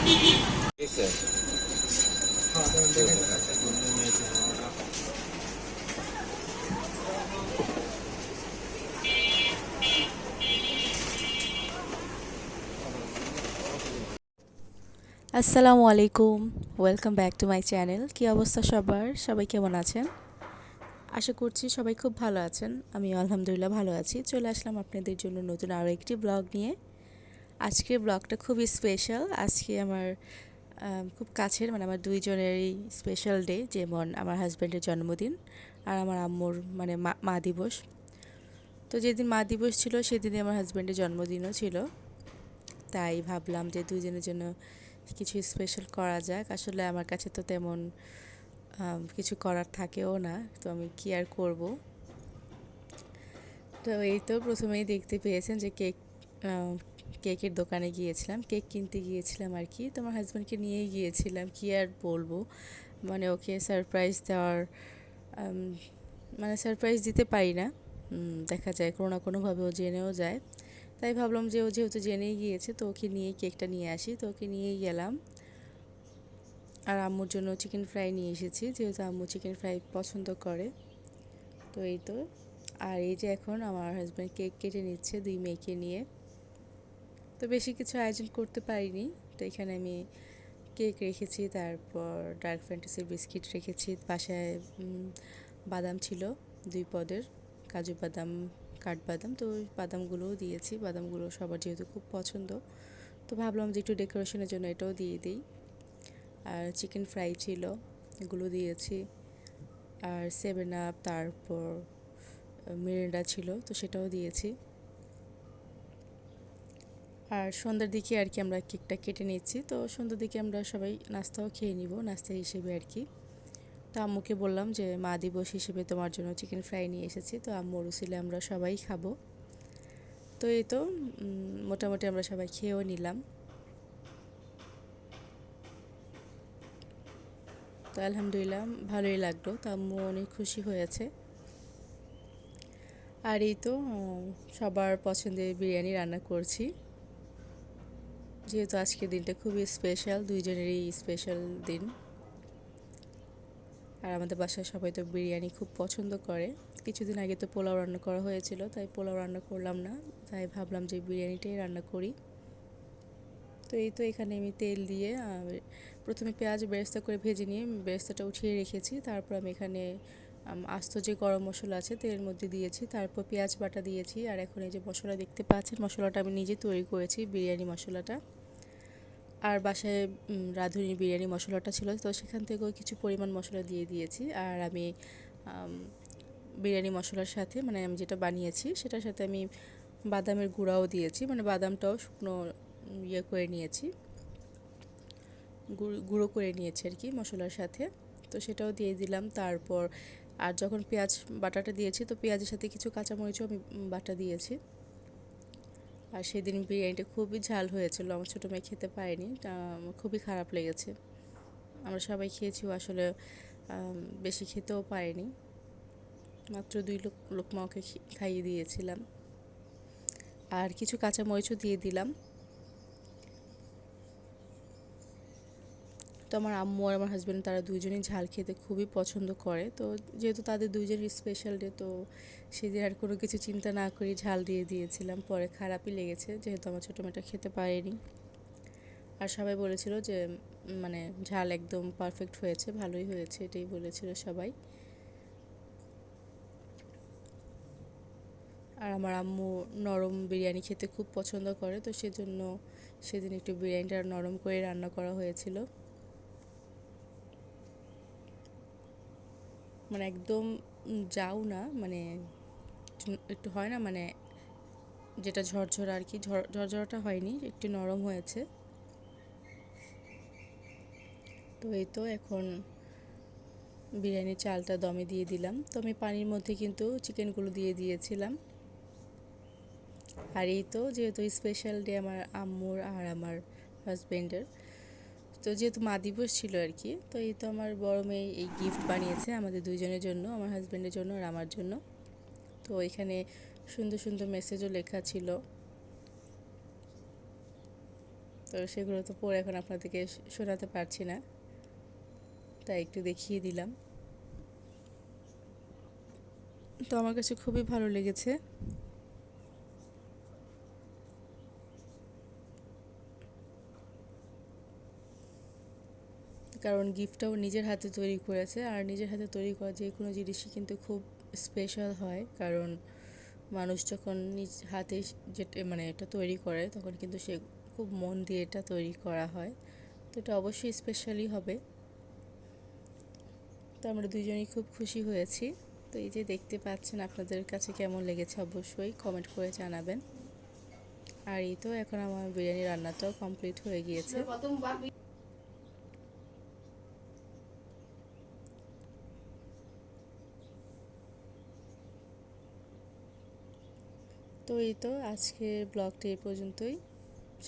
আসসালামু আলাইকুম, welcome back to my channel. কী অবস্থা সবার? সবাই কেমন আছেন? আশা করছি সবাই খুব ভালো আছেন। আমি আলহামদুলিল্লাহ ভালো আছি। চলে আসলাম আপনাদের জন্য নতুন আরও একটি ব্লগ নিয়ে। আজকের ব্লগটা খুবই স্পেশাল। আজকে আমার খুব কাছের আমার দুইজনেরই স্পেশাল ডে, যেমন আমার হাজব্যান্ডের জন্মদিন আর আমার আম্মুর মা দিবস। তো যেদিন মা দিবস ছিল সেদিনই আমার হাজব্যান্ডের জন্মদিনও ছিল। তাই ভাবলাম যে দুইজনের জন্য কিছু স্পেশাল করা যাক। আসলে আমার কাছে তো তেমন কিছু করার থাকেও না, তো আমি কি আর করব। তো এই তো প্রথমেই দেখতে পেয়েছেন যে কেকের দোকানে গিয়েছিলাম, কেক কিনতে গিয়েছিলাম আর কি। তো আমার হাজব্যান্ডকে নিয়েই গিয়েছিলাম, কি আর বলবো, ওকে সারপ্রাইজ দেওয়ার সারপ্রাইজ দিতে পারি না, দেখা যায় কোনো না কোনোভাবে ও জেনেও যায়। তাই ভাবলাম যে ও যেহেতু জেনেই গিয়েছে তো ওকে নিয়েই কেকটা নিয়ে আসি। তো ওকে নিয়েই গেলাম। আর আম্মুর জন্য চিকেন ফ্রাই নিয়ে এসেছি, যেহেতু আম্মু চিকেন ফ্রাই পছন্দ করে। তো এই তো, আর এই যে এখন আমার হাজব্যান্ড কেক কেটে নিচ্ছে দুই মেয়েকে নিয়ে। তো বেশি কিছু আয়োজন করতে পারিনি। তো এখানে আমি কেক রেখেছি, তারপর ডার্ক ফ্যান্টাসির বিস্কিট রেখেছি, বাসায় বাদাম ছিল 2 পদের, কাজু বাদাম, কাঠবাদাম। তো ওই বাদামগুলোও দিয়েছি, বাদামগুলো সবার যেহেতু খুব পছন্দ, তো ভাবলাম যে একটু ডেকোরেশনের জন্য এটাও দিয়ে দিই। আর চিকেন ফ্রাই ছিল, এগুলো দিয়েছি। আর 7 আপ, তারপর মিরিন্ডা ছিল, তো সেটাও দিয়েছি। আর সন্ধ্যার দিকে আর কি আমরা কেকটা কেটে নিচ্ছি। তো সন্ধ্যার দিকে আমরা সবাই নাস্তাও খেয়ে নিব, নাস্তা হিসেবে আর কি। তো আম্মুকে বললাম যে মা দিবস হিসেবে তোমার জন্য চিকেন ফ্রাই নিয়ে এসেছি, তো আম্মুর উসিলে আমরা সবাই খাবো। তো এই তো মোটামুটি আমরা সবাই খেয়েও নিলাম। তো আলহামদুলিল্লাহ ভালোই লাগলো, তো আম্মু অনেক খুশি হয়েছে। আর এই তো সবার পছন্দের বিরিয়ানি রান্না করছি, যেহেতু আজকের দিনটা খুবই স্পেশাল, দুইজনেরই স্পেশাল দিন। আর আমাদের বাসায় সবাই তো বিরিয়ানি খুব পছন্দ করে। কিছুদিন আগে তো পোলাও রান্না করা হয়েছিল, তাই পোলাও রান্না করলাম না, তাই ভাবলাম যে বিরিয়ানিটাই রান্না করি। তো এই তো এখানে আমি তেল দিয়ে প্রথমে পেঁয়াজ বেরেস্তা করে ভেজে নিয়ে বেরেস্তাটা উঠিয়ে রেখেছি। তারপর আমি এখানে আস্ত যে গরম মশলা আছে তেলের মধ্যে দিয়েছি, তারপর পেঁয়াজ বাটা দিয়েছি। আর এখন এই যে মশলা দেখতে পাচ্ছেন, মশলাটা আমি নিজে তৈরি করেছি, বিরিয়ানি মশলাটা। আর বাসায় রাঁধুনি বিরিয়ানি মশলাটা ছিল, তো সেখান থেকেও কিছু পরিমাণ মশলা দিয়ে দিয়েছি। আর আমি বিরিয়ানি মশলার সাথে আমি যেটা বানিয়েছি সেটার সাথে আমি বাদামের গুঁড়াও দিয়েছি, বাদামটাও শুকনো করে নিয়েছি, গুঁড়ো করে নিয়েছি আর কি মশলার সাথে। তো সেটাও দিয়ে দিলাম। তারপর আর যখন পেঁয়াজ বাটাটা দিয়েছি, তো পেঁয়াজের সাথে কিছু কাঁচামরিচও আমি বাটা দিয়েছি। আর সেদিন বিরিয়ানিটা খুবই ঝাল হয়েছিল, আমার ছোটো মেয়ে খেতে পারেনি, খুবই খারাপ লেগেছে। আমরা সবাই খেয়েছিও, আসলে বেশি খেতেও পারেনি, মাত্র 2 লোকমা ওকে খাইয়ে দিয়েছিলাম। আর কিছু কাঁচামরিচও দিয়ে দিলাম। তো আমার আম্মু আর আমার হাজব্যান্ড তারা দুইজনেই ঝাল খেতে খুবই পছন্দ করে। তো যেহেতু তাদের দুইজনের স্পেশাল ডে, তো সেদিন আর কোনো কিছু চিন্তা না করে ঝাল দিয়ে দিয়েছিলাম। পরে খারাপই লেগেছে, যেহেতু আমার ছোটো মেয়েটা খেতে পারেনি। আর সবাই বলেছিল যে ঝাল একদম পারফেক্ট হয়েছে, ভালোই হয়েছে, এটাই বলেছিল সবাই। আর আমার আম্মু নরম বিরিয়ানি খেতে খুব পছন্দ করে, তো সেজন্য সেদিন একটু বিরিয়ানিটা নরম করে রান্না করা হয়েছিল। একদম যাও না, একটু হয় না, যেটা ঝরঝরা আর কি, ঝরঝরাটা হয়নি, একটু নরম হয়েছে। তো এই তো এখন বিরিয়ানির চালটা দমে দিয়ে দিলাম। তো আমি পানির মধ্যে কিন্তু চিকেনগুলো দিয়ে দিয়েছিলাম। আর এই তো যেহেতু স্পেশাল ডে আমার আম্মুর আর আমার হাজব্যান্ডের, তো যেহেতু মা দিবস ছিল আর কি, তো এই তো আমার বড় মেয়ে এই গিফট বানিয়েছে আমাদের দুইজনের জন্য, আমার হাজব্যান্ডের জন্য আর আমার জন্য। তো এখানে সুন্দর সুন্দর মেসেজও লেখা ছিল। তো তো সেগুলো তো পরে এখন আপনাদেরকে শোনাতে পারছি না, তাই একটু দেখিয়ে দিলাম। তো আমার কাছে খুবই ভালো লেগেছে। কারণ গিফটটাও নিজের হাতে তৈরি করেছে, আর নিজের হাতে তৈরি করা যে কোনো জিনিসই কিন্তু খুব স্পেশাল হয়। কারণ মানুষ যখন নিজ হাতে যেটা মানে এটা তৈরি করে তখন কিন্তু সে খুব মন দিয়ে এটা তৈরি করা হয়, তো এটা অবশ্যই স্পেশালই হবে। তো আমরা দুজনেই খুব খুশি হয়েছি। তো এই যে দেখতে পাচ্ছেন, আপনাদের কাছে কেমন লেগেছে অবশ্যই কমেন্ট করে জানাবেন। আর এই তো এখন আমার বিরিয়ানি রান্নাটাও কমপ্লিট হয়ে গিয়েছে। তো এই তো আজকের ব্লগটি এই পর্যন্তই।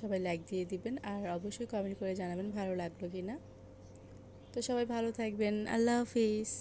সবাই লাইক দিয়ে দিবেন আর অবশ্যই কমেন্ট করে জানাবেন ভালো লাগলো কি না। তো সবাই ভালো থাকবেন। আল্লাহ হাফিজ।